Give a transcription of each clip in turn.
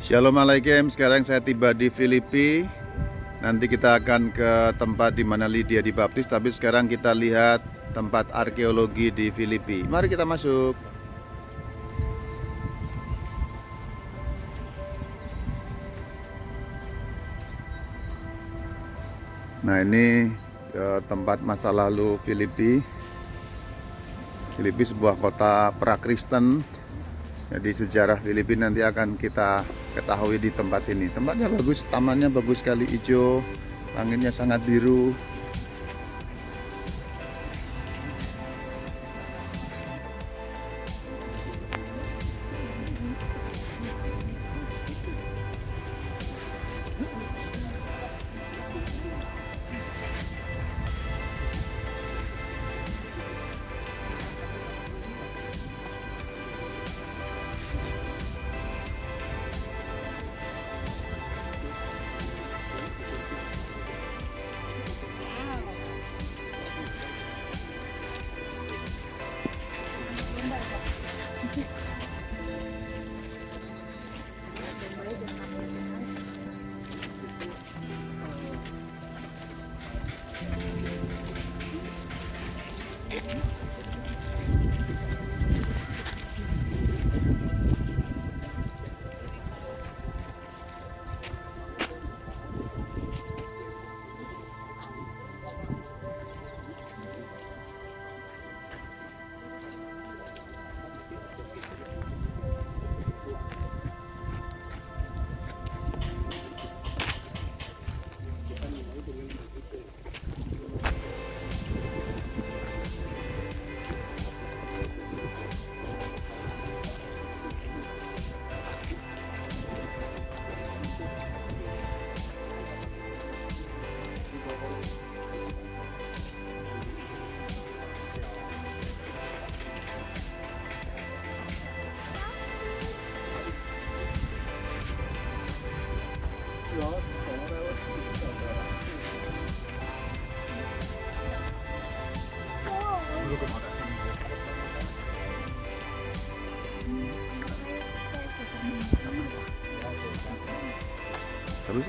Shalom alaikum, sekarang saya tiba di Filipi. Nanti kita akan ke tempat di mana Lydia dibaptis, tapi sekarang kita lihat tempat arkeologi di Filipi. Mari kita masuk. Nah, ini tempat masa lalu Filipi. Filipi sebuah kota pra-Kristen. Jadi sejarah Filipina nanti akan kita ketahui di tempat ini. Tempatnya bagus, tamannya bagus sekali, hijau, langitnya sangat biru. Terus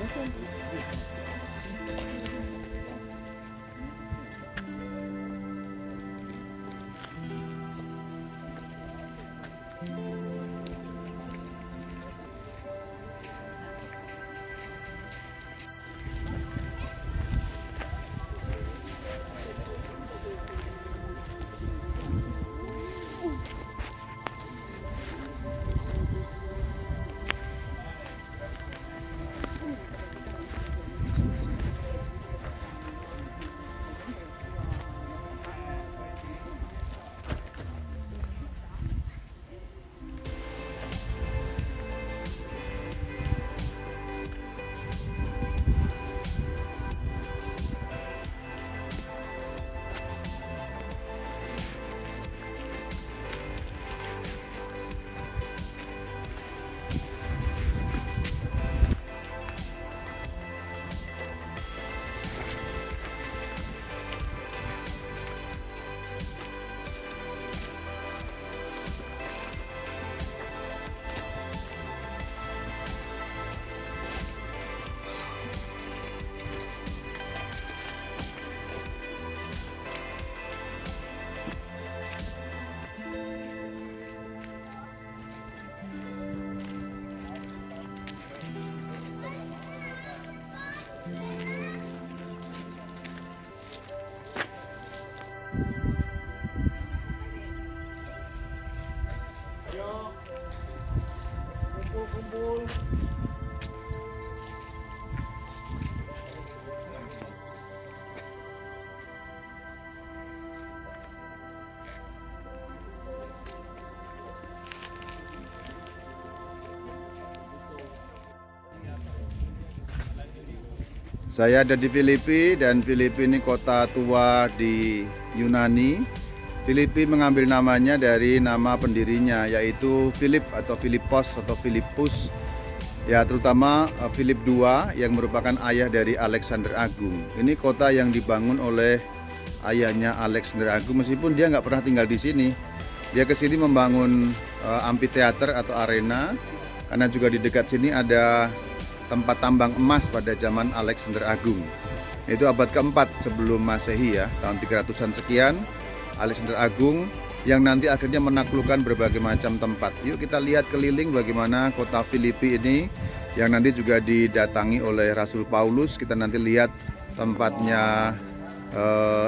kumpul. Saya ada di Filipi, dan Filipi ini kota tua di Yunani. Filipi mengambil namanya dari nama pendirinya, yaitu Philip atau Philippos atau Philippus. Ya, terutama Philip II yang merupakan ayah dari Alexander Agung. Ini kota yang dibangun oleh ayahnya Alexander Agung, meskipun dia nggak pernah tinggal di sini. Dia ke sini membangun amphitheater atau arena karena juga di dekat sini ada tempat tambang emas pada zaman Alexander Agung. Itu abad keempat sebelum Masehi ya, tahun 300-an sekian, Alexander Agung yang nanti akhirnya menaklukkan berbagai macam tempat. Yuk kita lihat keliling bagaimana kota Filipi ini yang nanti juga didatangi oleh Rasul Paulus. Kita nanti lihat tempatnya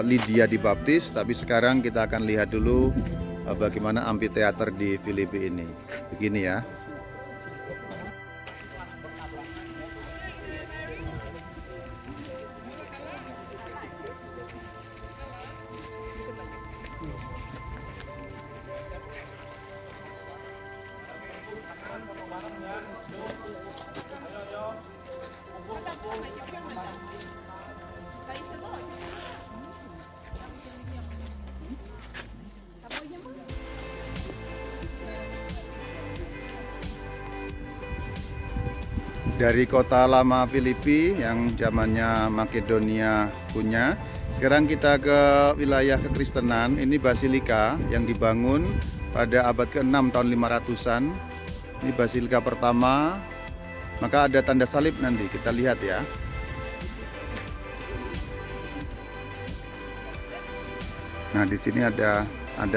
Lydia dibaptis, tapi sekarang kita akan lihat dulu bagaimana amphitheater di Filipi ini. Begini ya. Dari kota lama Filipi yang zamannya Makedonia punya, sekarang kita ke wilayah kekristenan. Ini basilika yang dibangun pada abad ke-6 tahun 500-an. Ini basilika pertama, maka ada tanda salib nanti, kita lihat ya. Nah, di sini ada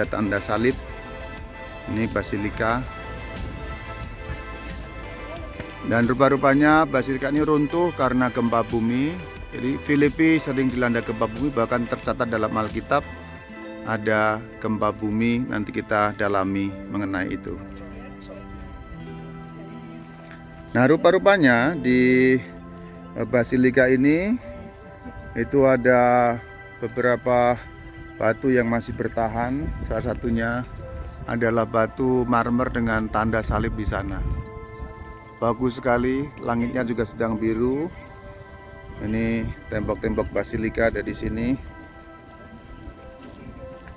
tanda salib. Ini basilika. Dan rupa-rupanya basilika ini runtuh karena gempa bumi. Jadi Filipi sering dilanda gempa bumi, bahkan tercatat dalam Alkitab ada gempa bumi. Nanti kita dalami mengenai itu. Nah, rupa-rupanya di basilika ini itu ada beberapa batu yang masih bertahan. Salah satunya adalah batu marmer dengan tanda salib di sana. Bagus sekali, langitnya juga sedang biru. Ini tembok-tembok basilika ada di sini.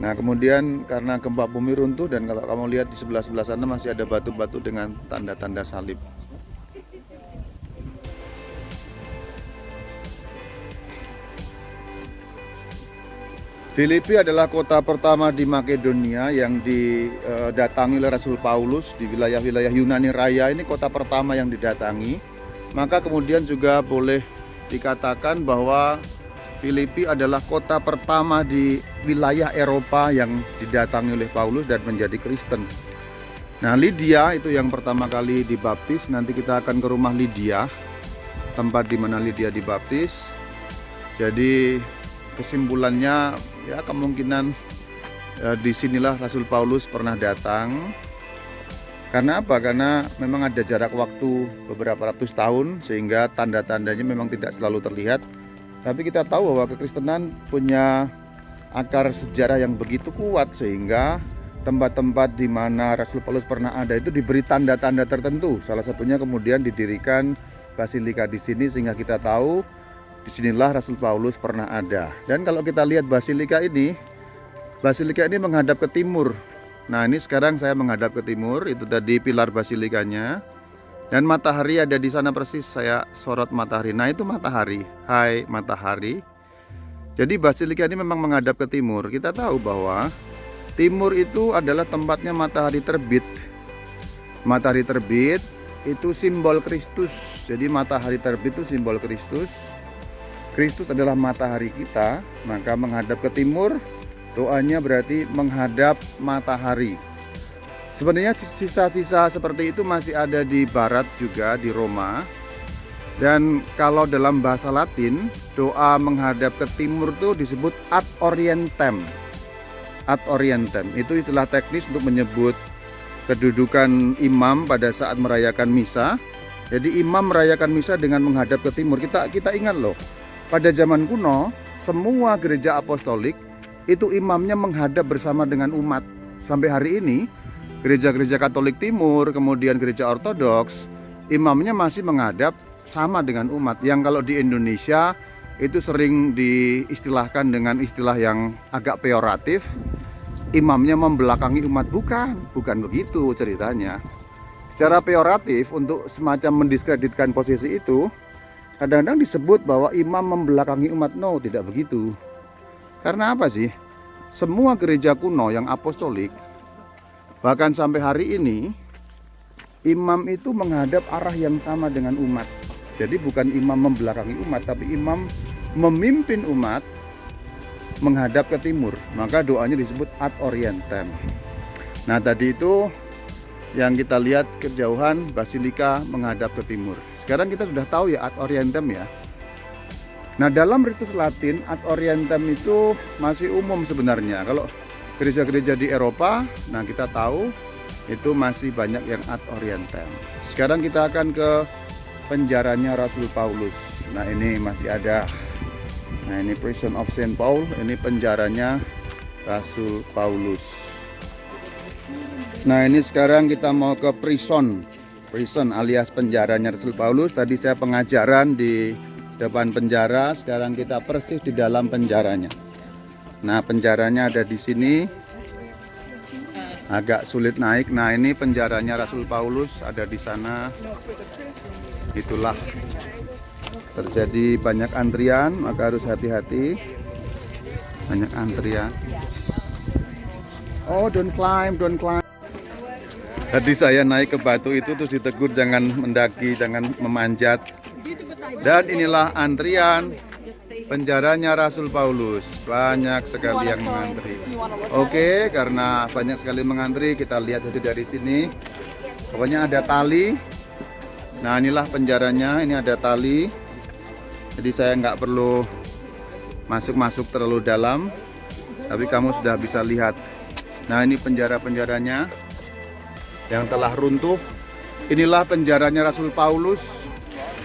Nah, kemudian karena gempa bumi runtuh, dan kalau kamu lihat di sebelah-sebelah sana masih ada batu-batu dengan tanda-tanda salib. Filipi adalah kota pertama di Makedonia yang didatangi oleh Rasul Paulus. Di wilayah-wilayah Yunani Raya ini kota pertama yang didatangi. Maka kemudian juga boleh dikatakan bahwa Filipi adalah kota pertama di wilayah Eropa yang didatangi oleh Paulus dan menjadi Kristen. Nah, Lydia itu yang pertama kali dibaptis. Nanti kita akan ke rumah Lydia, tempat di mana Lydia dibaptis. Jadi kesimpulannya ya kemungkinan disinilah Rasul Paulus pernah datang. Karena apa? Karena memang ada jarak waktu beberapa ratus tahun sehingga tanda-tandanya memang tidak selalu terlihat. Tapi kita tahu bahwa kekristenan punya akar sejarah yang begitu kuat sehingga tempat-tempat di mana Rasul Paulus pernah ada itu diberi tanda-tanda tertentu. Salah satunya kemudian didirikan basilika di sini sehingga kita tahu disinilah Rasul Paulus pernah ada. Dan kalau kita lihat basilika ini menghadap ke timur. Nah, ini sekarang saya menghadap ke timur, itu tadi pilar basilikanya. Dan matahari ada di sana persis, saya sorot matahari. Nah, itu matahari. Hai matahari. Jadi basilika ini memang menghadap ke timur. Kita tahu bahwa timur itu adalah tempatnya matahari terbit. Matahari terbit itu simbol Kristus. Jadi matahari terbit itu simbol Kristus. Kristus adalah matahari kita, maka menghadap ke timur, doanya berarti menghadap matahari. Sebenarnya sisa-sisa seperti itu masih ada di barat juga, di Roma. Dan kalau dalam bahasa Latin, doa menghadap ke timur itu disebut ad orientem. Ad orientem, itu istilah teknis untuk menyebut kedudukan imam pada saat merayakan misa. Jadi imam merayakan misa dengan menghadap ke timur. Kita ingat loh, pada zaman kuno, semua gereja apostolik itu imamnya menghadap bersama dengan umat. Sampai hari ini, gereja-gereja Katolik Timur, kemudian gereja Ortodoks, imamnya masih menghadap sama dengan umat. Yang kalau di Indonesia itu sering diistilahkan dengan istilah yang agak peyoratif, imamnya membelakangi umat. Bukan begitu ceritanya. Secara peyoratif untuk semacam mendiskreditkan posisi itu, kadang-kadang disebut bahwa imam membelakangi umat. No, tidak begitu. Karena apa sih? Semua gereja kuno yang apostolik, bahkan sampai hari ini, imam itu menghadap arah yang sama dengan umat. Jadi bukan imam membelakangi umat, tapi imam memimpin umat menghadap ke timur. Maka doanya disebut ad orientem. Nah tadi itu yang kita lihat kejauhan basilika menghadap ke timur. Sekarang kita sudah tahu ya ad orientem ya. Nah dalam ritus Latin ad orientem itu masih umum sebenarnya. Kalau gereja-gereja di Eropa, nah kita tahu itu masih banyak yang ad orientem. Sekarang kita akan ke penjaranya Rasul Paulus. Nah ini masih ada. Nah ini Prison of Saint Paul. Ini penjaranya Rasul Paulus. Nah ini sekarang kita mau ke prison alias penjaranya Rasul Paulus. Tadi saya pengajaran di depan penjara. Sekarang kita persis di dalam penjaranya. Nah penjaranya ada di sini. Agak sulit naik. Nah ini penjaranya Rasul Paulus ada di sana. Itulah terjadi banyak antrian, maka harus hati-hati. Banyak antrian. Oh, don't climb. Tadi saya naik ke batu itu terus ditegur jangan mendaki, jangan memanjat. Dan inilah antrian penjaranya Rasul Paulus. Banyak sekali yang mengantri. Oke, karena banyak sekali mengantri, kita lihat itu dari sini. Pokoknya ada tali. Nah inilah penjaranya, ini ada tali. Jadi saya nggak perlu masuk terlalu dalam, tapi kamu sudah bisa lihat. Nah ini penjara-penjaranya yang telah runtuh. Inilah penjaranya Rasul Paulus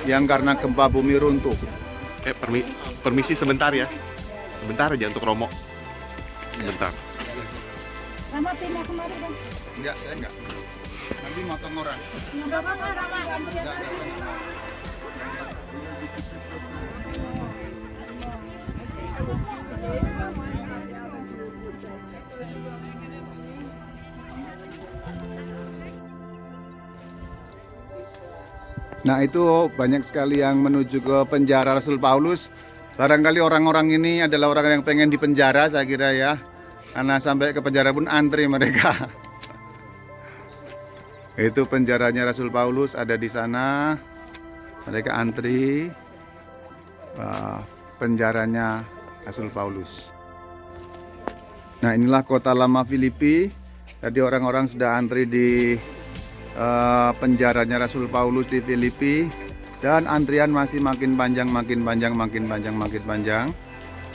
yang karena gempa bumi runtuh. Permisi sebentar ya. Sebentar aja untuk Romo. Sebentar. Rama pindah kemari dong. Enggak, saya enggak. Nanti motong orang. Enggak apa-apa, Rama. Nah itu banyak sekali yang menuju ke penjara Rasul Paulus. Barangkali orang-orang ini adalah orang yang pengen dipenjara saya kira ya. Karena sampai ke penjara pun antri mereka. Itu penjaranya Rasul Paulus ada di sana. Mereka antri. Penjaranya Rasul Paulus. Nah inilah kota lama Filipi. Tadi orang-orang sudah antri di penjaranya Rasul Paulus di Filipi. Dan antrian masih makin panjang.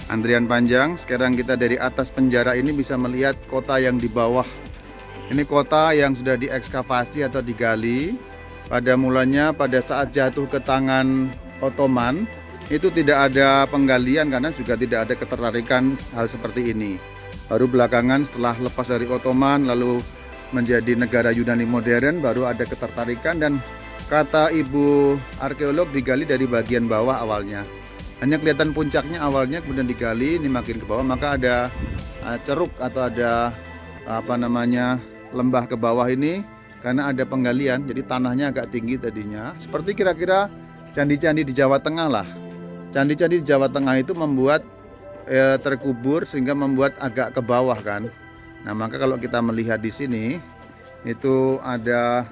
Antrian panjang. Sekarang kita dari atas penjara ini bisa melihat kota yang di bawah. Ini kota yang sudah diekskavasi atau digali. Pada mulanya pada saat jatuh ke tangan Ottoman, itu tidak ada penggalian karena juga tidak ada ketertarikan hal seperti ini. Baru belakangan setelah lepas dari Ottoman lalu menjadi negara Yunani modern baru ada ketertarikan, dan kata ibu arkeolog digali dari bagian bawah awalnya. Hanya kelihatan puncaknya awalnya, kemudian digali ini makin ke bawah, maka ada ceruk atau ada lembah ke bawah ini karena ada penggalian. Jadi tanahnya agak tinggi tadinya. Seperti kira-kira candi-candi di Jawa Tengah lah. Candi-candi di Jawa Tengah itu membuat terkubur sehingga membuat agak ke bawah kan. Nah, maka kalau kita melihat di sini itu ada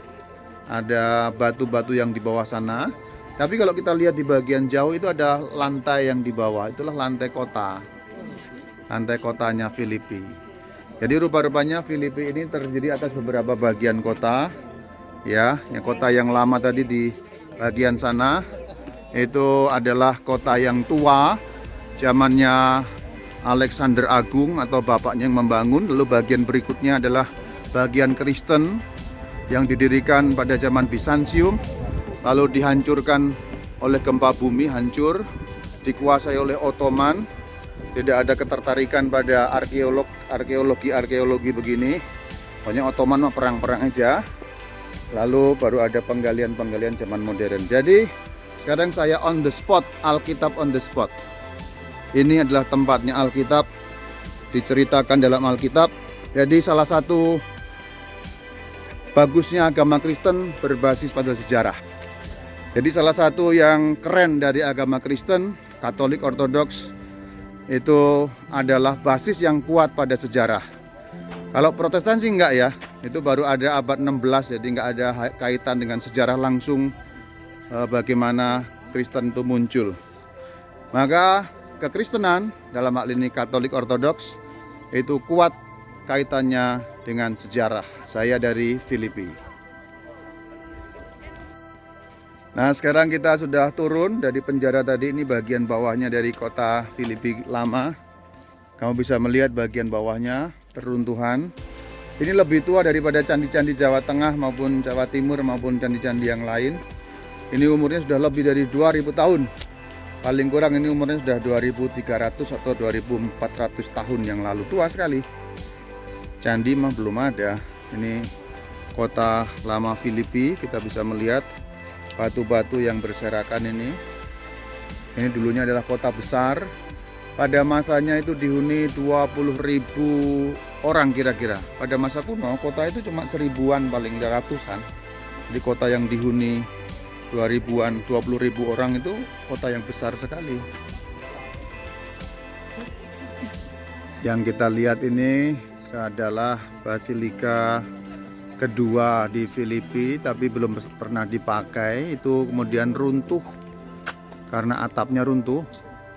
batu-batu yang di bawah sana. Tapi kalau kita lihat di bagian jauh itu ada lantai yang di bawah. Itulah lantai kota. Lantai kotanya Filipi. Jadi rupa-rupanya Filipi ini terdiri atas beberapa bagian kota. Ya, yang kota yang lama tadi di bagian sana itu adalah kota yang tua. Zamannya Alexander Agung atau bapaknya yang membangun. Lalu bagian berikutnya adalah bagian Kristen yang didirikan pada zaman Bizantium, lalu dihancurkan oleh gempa bumi, hancur, dikuasai oleh Ottoman. Tidak ada ketertarikan pada arkeologi begini. Pokoknya Ottoman mah perang-perang aja. Lalu baru ada penggalian-penggalian zaman modern. Jadi sekarang saya on the spot, Alkitab on the spot. Ini adalah tempatnya Alkitab, diceritakan dalam Alkitab. Jadi salah satu bagusnya agama Kristen berbasis pada sejarah. Jadi salah satu yang keren dari agama Kristen, Katolik Ortodoks, itu adalah basis yang kuat pada sejarah. Kalau Protestan sih enggak ya. Itu baru ada abad 16, jadi nggak ada kaitan dengan sejarah langsung bagaimana Kristen itu muncul. Maka kekristenan dalam hal ini Katolik Ortodoks itu kuat kaitannya dengan sejarah. Saya dari Filipi. Nah, sekarang kita sudah turun dari penjara tadi. Ini bagian bawahnya dari kota Filipi lama. Kamu bisa melihat bagian bawahnya, reruntuhan. Ini lebih tua daripada candi-candi Jawa Tengah maupun Jawa Timur maupun candi-candi yang lain. Ini umurnya sudah lebih dari 2000 tahun. Paling kurang ini umurnya sudah 2300 atau 2400 tahun yang lalu. Tua sekali. Candi mah belum ada. Ini kota lama Filipi, kita bisa melihat batu-batu yang berserakan ini. Ini dulunya adalah kota besar. Pada masanya itu dihuni 20.000 orang kira-kira. Pada masa kuno kota itu cuma 1000-an paling ratusan. Di kota yang dihuni 2000-an, 20.000 orang itu kota yang besar sekali. Yang kita lihat ini adalah basilika kedua di Filipi, tapi belum pernah dipakai. Itu kemudian runtuh karena atapnya runtuh.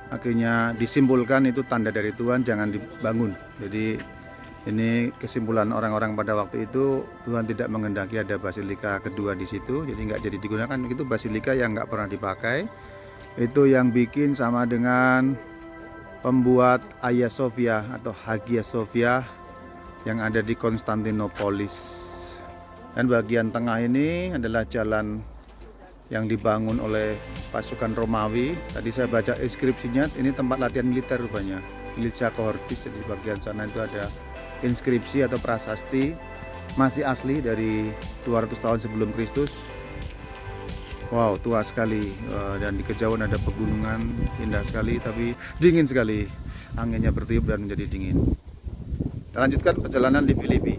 Akhirnya disimpulkan itu tanda dari Tuhan, jangan dibangun. Jadi ini kesimpulan orang-orang pada waktu itu, Tuhan tidak menghendaki ada basilika kedua di situ, jadi nggak jadi digunakan. Itu basilika yang nggak pernah dipakai. Itu yang bikin sama dengan pembuat Hagia Sophia atau Hagia Sophia yang ada di Konstantinopolis. Dan bagian tengah ini adalah jalan yang dibangun oleh pasukan Romawi. Tadi saya baca inskripsinya, ini tempat latihan militer rupanya, Militia Cohortis. Jadi di bagian sana itu ada inskripsi atau prasasti masih asli dari 200 tahun sebelum Kristus. Wow, tua sekali. Dan di kejauhan ada pegunungan, indah sekali tapi dingin sekali. Anginnya bertiup dan menjadi dingin. Kita lanjutkan perjalanan di Filipi.